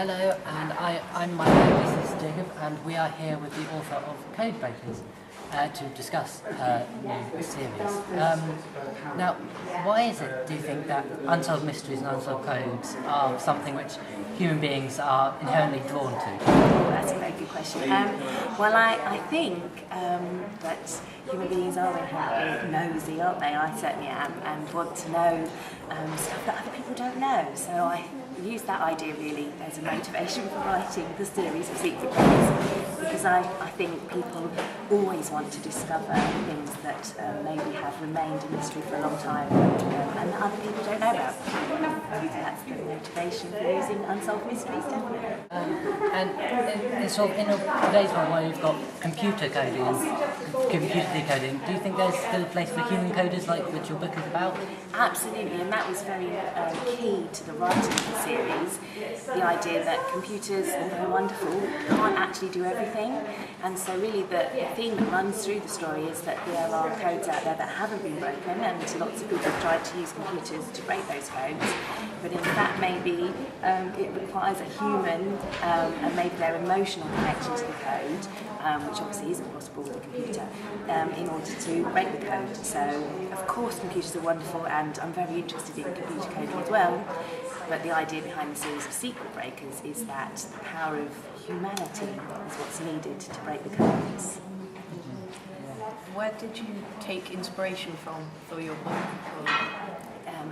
Hello, and I'm Milo, this is Jacob, and we are here with the author of Codebreakers to discuss a new series. Now, why is it, do you think, that unsolved mysteries and unsolved codes are something which human beings are inherently drawn to? That's a very good question. Well, I think that human beings are inherently nosy, aren't they? I certainly am, and want to know stuff that other people don't know. So I use that idea really as a motivation for writing the series of Secret Breakers, because I think people always want to discover things that maybe have remained a mystery for a long time and that other people don't know about. That's the motivation for using unsolved mysteries, definitely. And it's sort of in today's world where you've got computer coding and computer decoding, do you think there's still a place for human coders like which your book is about? Absolutely, and that was very key to the writing of the series, the idea that computers, although wonderful, can't actually do everything. And so really the theme that runs through the story is that there are codes out there that haven't been broken, and lots of people have tried to use computers to break those codes. But in fact, maybe it requires a human and maybe their emotional connection to the code, which obviously isn't possible with a computer, in order to break the code. So, of course, computers are wonderful, and I'm very interested in computer coding as well. But the idea behind the series of Secret Breakers is that the power of humanity is what's needed to break the codes. Where did you take inspiration from for your book?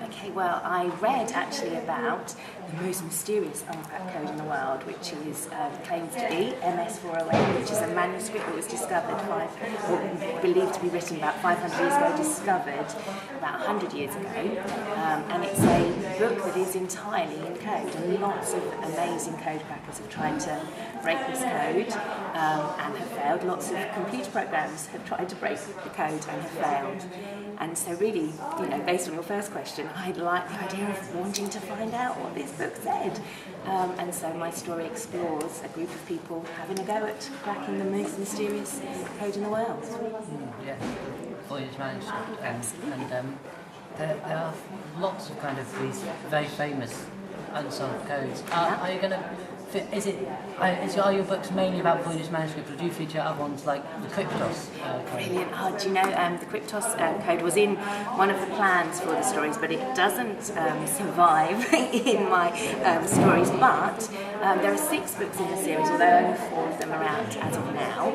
Okay, well, I read actually about the most mysterious unpacked code in the world, which is claims to be MS-408, which is a manuscript that was discovered, believed to be written about 500 years ago, discovered about 100 years ago, and it's a book that is entirely in code, and lots of amazing code crackers have tried to break this code and have failed. Lots of computer programs have tried to break the code and have failed. And so really, based on your first question, I like the idea of wanting to find out what this book said. And so my story explores a group of people having a go at cracking the most mysterious code in the world. Yeah, voyage manuscript. And there are lots of kind of these very famous unsolved codes. Are you going to... Are your books mainly about Voyage manuscript, or do you feature other ones like the Cryptos code? Brilliant. Do you know, the Cryptos code was in one of the plans for the stories, but it doesn't survive in my stories. But there are 6 books in the series, although only 4 of them are out as of now.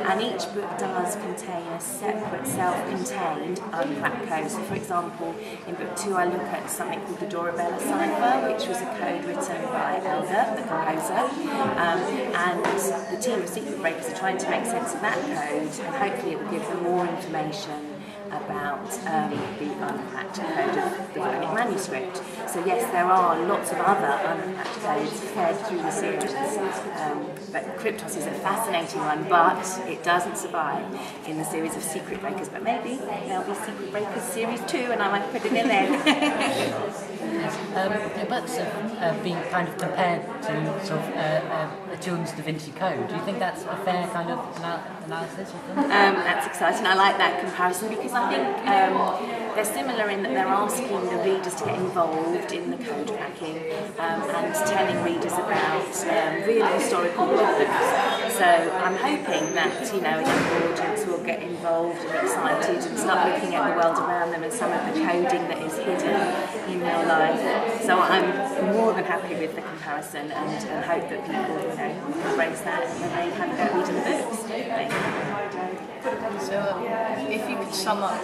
And each book does contain a separate, self-contained uncracked code. So, for example, in book 2, I look at something called the Dorabella cipher, which was a code written by Albus, the composer. And the team of Secret Breakers are trying to make sense of that code, and hopefully it will give them more information about the uncracked code of the Voynich manuscript. So yes, there are lots of other uncracked codes fed through the series, but Cryptos is a fascinating one, but it doesn't survive in the series of Secret Breakers. But maybe there'll be Secret Breakers Series 2, and I might put it in there. Your books have been kind of compared to sort of a children's Da Vinci Code. Do you think that's a fair kind of analysis of them? That's exciting. I like that comparison because I think they're similar in that they're asking the readers to get involved in the code cracking and telling readers about real historical problems. So I'm hoping that a young audience will get involved and excited and start looking at the world around them and some of the coding that is hidden in real life. So I'm more than happy with the comparison and hope that people embrace that and they have a go reading the books. So if you could sum up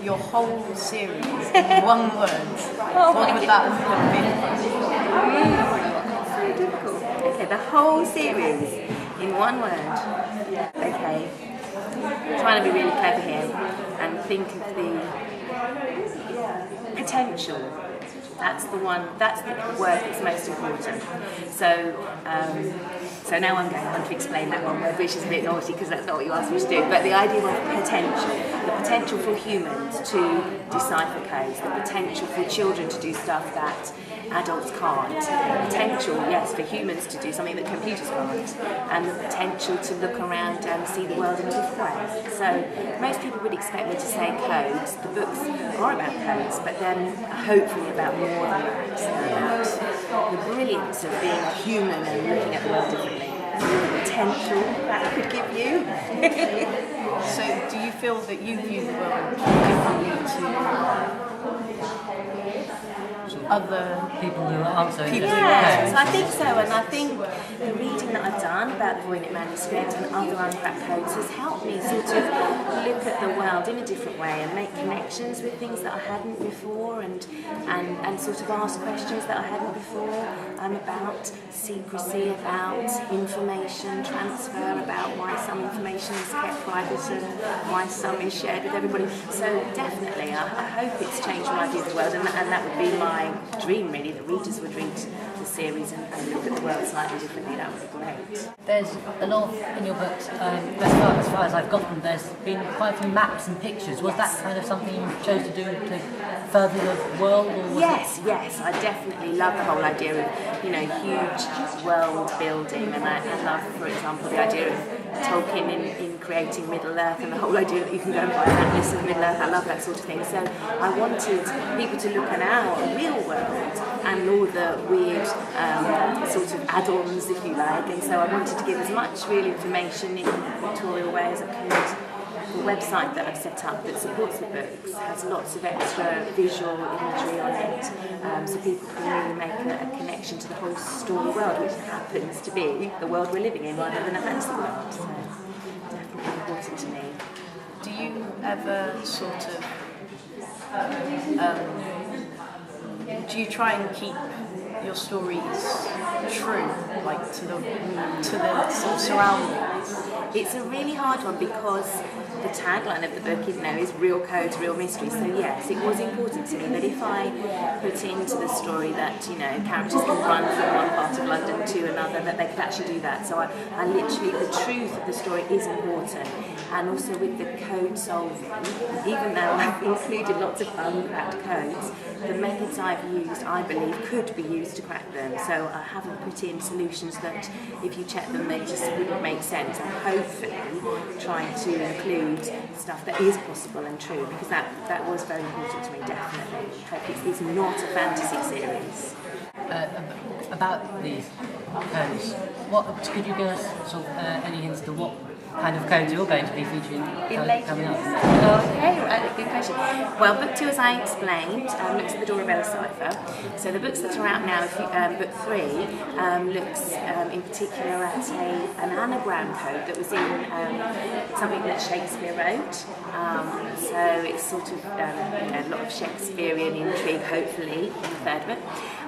your whole series in one word, what would that be? So difficult. Okay, the whole series in one word. Okay. I'm trying to be really clever here and think of the potential. That's the word that's most important. So now I'm going on to explain that one word, which is a bit naughty because that's not what you asked me to do, but the idea of potential. The potential for humans to decipher codes, the potential for children to do stuff that adults can't. The potential, yes, for humans to do something that computers can't, and the potential to look around and see the world in a different way. So most people would expect me to say codes. The books are about codes, but then hopefully about more than that, about the brilliance of being a human and looking at the world differently, the potential that could give you. So do you feel that you view the world differently to other people who aren't so interested in Yes, codes? I think so, and I think the reading that I've done about the Voynich manuscript and other uncracked codes has helped me sort of look at the world in a different way and make connections with things that I hadn't before, and sort of ask questions that I hadn't before, about secrecy, about information transfer, about why some information is kept private and why some is shared with everybody. So definitely, I hope it's changed my view of the world, and that would be my dream, really, that readers would read the series and look at the world slightly differently. That would be great. There's a lot in your books, as far as I've gotten, there's been quite a few maps and pictures. Was that kind of something you chose to do to further the world? Or was Yes, I definitely love the whole idea of, huge world building, and I love, for example, the idea of Tolkien in creating Middle-earth, and the whole idea that you can go and buy an atlas of Middle-earth. I love that sort of thing. So I wanted people to look at our real world and all the weird sort of add-ons, if you like, and so I wanted to give as much real information in a pictorial way as I could. The website that I've set up that supports the books has lots of extra visual imagery on it, so people can really make a connection to the whole story world, which happens to be the world we're living in rather than a fantasy world. So definitely important to me. Do you ever sort of do you try and keep your stories true, like to the sort of surroundings? It's a really hard one because the tagline of the book is real codes, real mysteries. So yes, it was important to me that if I put into the story that characters can run from one part of London to another, that they could actually do that. So I literally, the truth of the story is important, and also with the code solving, even though I've included lots of uncracked codes, the methods I've used, I believe, could be used to crack them. So I haven't put in solutions that, if you check them, they just wouldn't make sense. I'm hopefully trying to include stuff that is possible and true, because that was very important to me, definitely. I hope it's not a fantasy series. about these codes, could you give us sort of any hints to what kind of codes you're going to be featuring coming up? Okay, good question. Well, book 2, as I explained, looks at the Dorabella cipher. So the books that are out now, book 3 looks in particular at an anagram code that was in something that Shakespeare wrote. So it's sort of a lot of Shakespearean intrigue, hopefully, in the third book.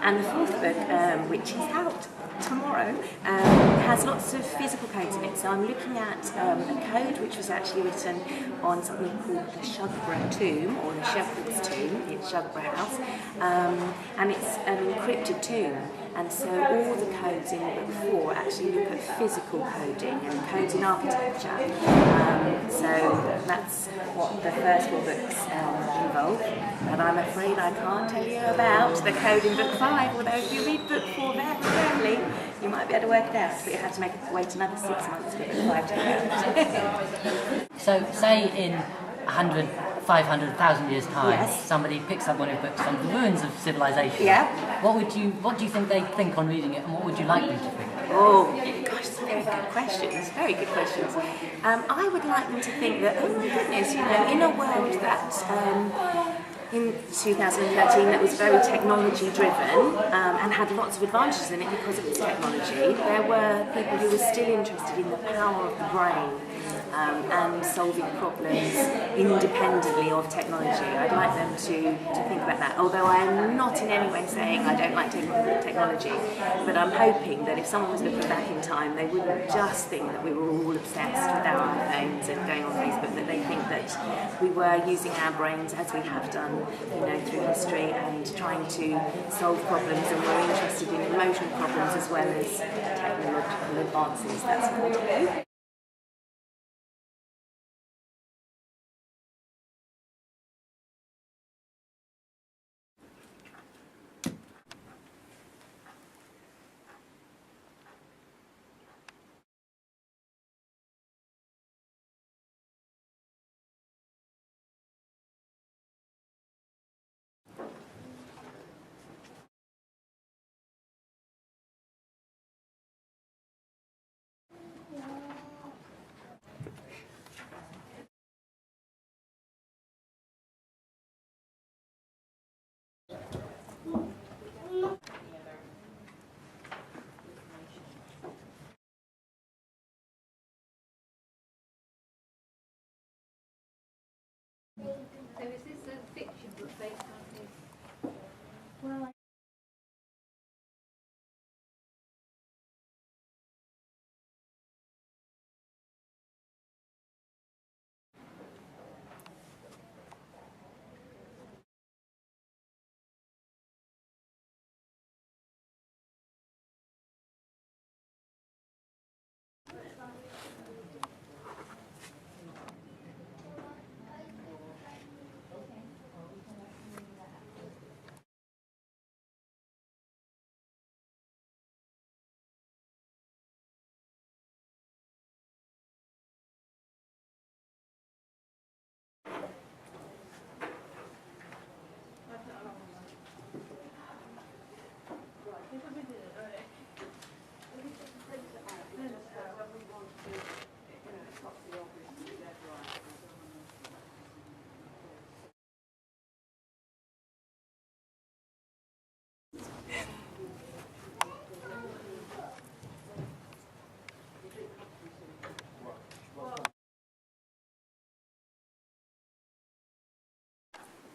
And the fourth book, which is out tomorrow, has lots of physical codes in it. So I'm looking at a code which was actually written on something called the Shugborough Tomb, or the Shepherd's Tomb. It's Shugborough House, and it's an encrypted tomb. And so all the codes in book 4 actually look at physical coding and codes in architecture. So that's what the first 4 books involve. And I'm afraid I can't tell you about the code in book 5, although if you read book 4 very carefully, you might be able to work it out, but you have to wait another 6 months for book 5 to come out. So say in 100, 500,000 years time, Yes. somebody picks up one of your books on the ruins of civilization. Yeah. What do you think they think on reading it, and what would you like them to think? Oh, gosh, very good questions. Very good questions. I would like them to think that, oh my goodness, in a world that in 2013 that was very technology driven and had lots of advantages in it because of its technology, there were people who were still interested in the power of the brain and solving problems independently of technology. I'd like them to think about that, although I am not in any way saying I don't like technology, but I'm hoping that if someone was looking back in time, they wouldn't just think that we were all obsessed with our iPhones and going on Facebook, that they think that we were using our brains as we have done through history and trying to solve problems, and we're interested in emotional problems as well as technological advances. That's what I do.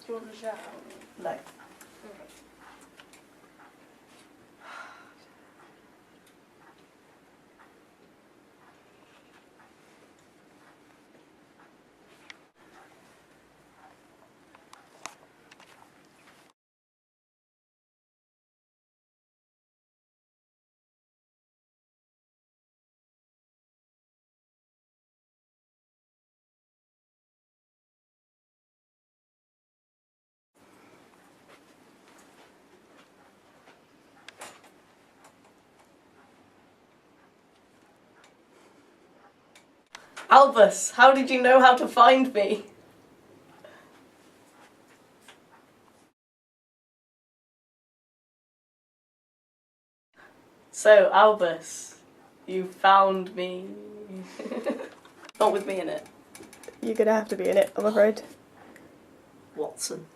Do you want to shout? No. Albus, how did you know how to find me? So, Albus, you found me. Not with me in it. You're gonna have to be in it, I'm afraid. Watson.